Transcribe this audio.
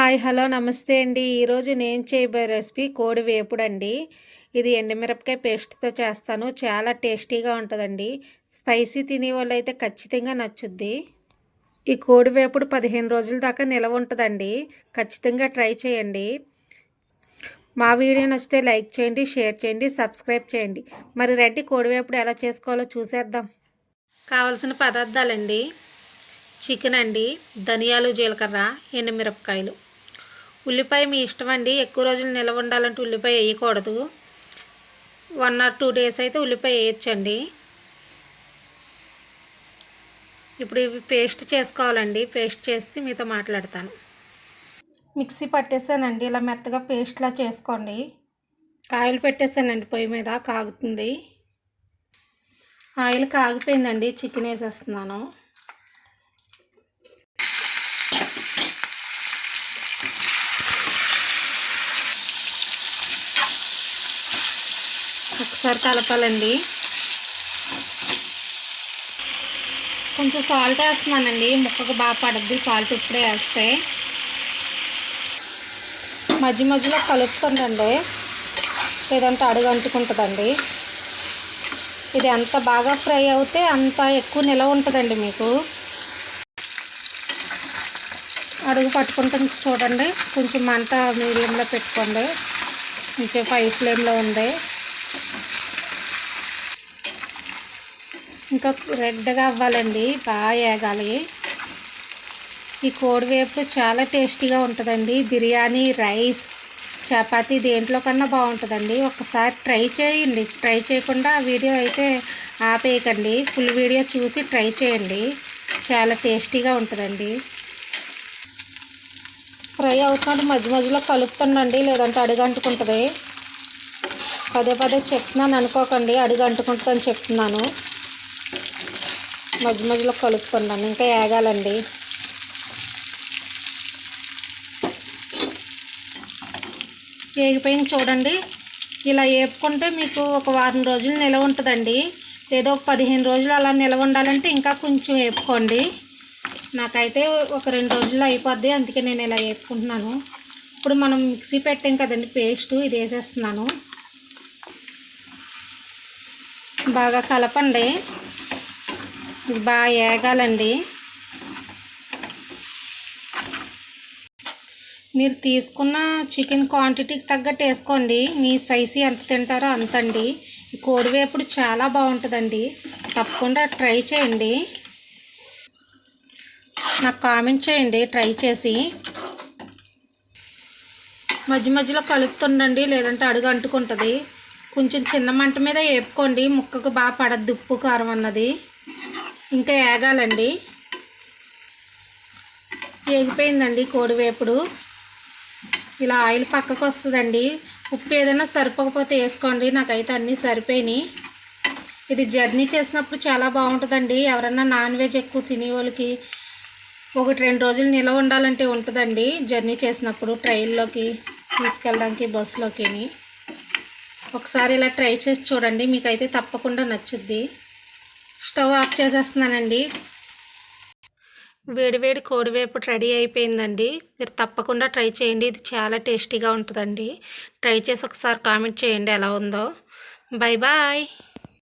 Hi hello నమస్తే అండి. ఈరోజు నేను చేయబోయే రెసిపీ కోడి వేపుడు అండి. ఇది ఎండుమిరపకాయ పేస్ట్తో చేస్తాను. చాలా టేస్టీగా ఉంటుందండి. స్పైసీ తినే వాళ్ళైతే ఖచ్చితంగా నచ్చుద్ది. ఈ కోడి వేపుడు 15 రోజుల దాకా నిలవ ఉంటుందండి. ఖచ్చితంగా ట్రై చేయండి. మా వీడియో నచ్చితే లైక్ చేయండి, షేర్ చేయండి, సబ్స్క్రైబ్ చేయండి. మరి రండి కోడి వేపుడు ఎలా చేసుకోవాలో చూసేద్దాం. కావలసిన పదార్థాలండి: చికెన్ అండి, ధనియాలు, జీలకర్ర, ఎండుమిరపకాయలు, ఉల్లిపాయ మీ ఇష్టం అండి. ఎక్కువ రోజులు నిల్వ ఉండాలంటే ఉల్లిపాయ వేయకూడదు. 1 or 2 days అయితే ఉల్లిపాయ వేయచ్చండి. ఇప్పుడు ఇవి పేస్ట్ చేసుకోవాలండి. పేస్ట్ చేసి మీతో మాట్లాడతాను. మిక్సీ పట్టేసానండి. ఇలా మెత్తగా పేస్ట్లా చేసుకోండి. ఆయిల్ పెట్టేసానండి, పొయ్యి మీద కాగుతుంది. ఆయిల్ కాగిపోయిందండి. చికెన్ వేసేస్తున్నాను. ఒకసారి కలపాలండి. కొంచెం సాల్ట్ వేస్తున్నానండి, ముక్కకు బాగా పడుద్ది సాల్ట్ ఇప్పుడే వేస్తే. మధ్య మధ్యలో కలుపుతుందండి, లేదంటే అడుగు అంటుకుంటుందండి. ఇది ఎంత బాగా ఫ్రై అవుతే అంత ఎక్కువ నిలవ ఉంటుందండి మీకు. అడుగు పట్టుకుంటుంది చూడండి. కొంచెం మంట మీడియంలో పెట్టుకోండి. కొంచెం 5 ఫ్లేమ్లో ఉంది. ఇంకా రెడ్గా అవ్వాలండి, బాగా వేగాలి. ఈ కోడి వేపుడు చాలా టేస్టీగా ఉంటుందండి. బిర్యానీ, రైస్, చపాతీ దేంట్లో కన్నా బాగుంటుందండి. ఒకసారి ట్రై చేయండి. ట్రై చేయకుండా వీడియో అయితే ఆపేయకండి. ఫుల్ వీడియో చూసి ట్రై చేయండి. చాలా టేస్టీగా ఉంటుందండి. ఫ్రై అవుతున్నట్టు మధ్య మధ్యలో కలుపుతుండండి, లేదంటే అడుగు అంటుకుంటుంది. పదే పదే చెప్తున్నాను అనుకోకండి, అడుగు అంటుకుంటుందని చెప్తున్నాను. మధ్య మధ్యలో కలుపుతున్నాను. ఇంకా వేగాలండి. వేగిపోయింది చూడండి. ఇలా వేపుకుంటే మీకు ఒక వారం రోజులు నిలవ ఉంటుందండి. ఏదో ఒక 15 రోజులు అలా నిలవ ఉండాలంటే ఇంకా కొంచెం వేపుకోండి. నాకైతే ఒక 2 రోజుల్లో అయిపోద్ది, అందుకే నేను ఇలా వేపుకుంటున్నాను. ఇప్పుడు మనం మిక్సీ పెట్టాం కదండి పేస్ట్, ఇది వేసేస్తున్నాను. బాగా కలపండి. ఇది బాగా వేగాలండి. మీరు తీసుకున్న చికెన్ క్వాంటిటీకి తగ్గట్టు వేసుకోండి. మీ స్పైసీ ఎంత తింటారో అంతండి. ఈ కోడి వేపుడు చాలా బాగుంటుందండి. తప్పకుండా ట్రై చేయండి. నాకు కామెంట్ చేయండి ట్రై చేసి. మధ్య మధ్యలో కలుపుతుండండి, లేదంటే అడుగు అంటుకుంటుంది. కొంచెం చిన్న మంట మీద వేపుకోండి, ముక్కకు బాగా పడద్దు ఉప్పు కారం అన్నది. ఇంకా వేగాలండి. వేగిపోయిందండి కోడి వేపుడు. ఇలా ఆయిల్ పక్కకు వస్తుందండి. ఉప్పు ఏదైనా సరిపోకపోతే వేసుకోండి. నాకైతే అన్నీ సరిపోయినాయి. ఇది జర్నీ చేసినప్పుడు చాలా బాగుంటుందండి. ఎవరన్నా నాన్ వెజ్ ఎక్కువ తినే వాళ్ళకి 1-2 రోజులు నిలవ ఉండాలంటే ఉంటుందండి. జర్నీ చేసినప్పుడు ట్రైన్లోకి తీసుకెళ్ళడానికి, బస్సులోకి. ఒకసారి ఇలా ట్రై చేసి చూడండి, మీకైతే తప్పకుండా నచ్చుద్ది. Stove off చేసేస్తున్నానండి. వేడివేడి కోడి వేపుడు రెడీ అయిపోయిందండి. మీరు తప్పకుండా ట్రై చేయండి. ఇది చాలా టేస్టీగా ఉంటుందండి. ట్రై చేసి ఒకసారి కామెంట్ చేయండి ఎలా ఉందో. Bye bye.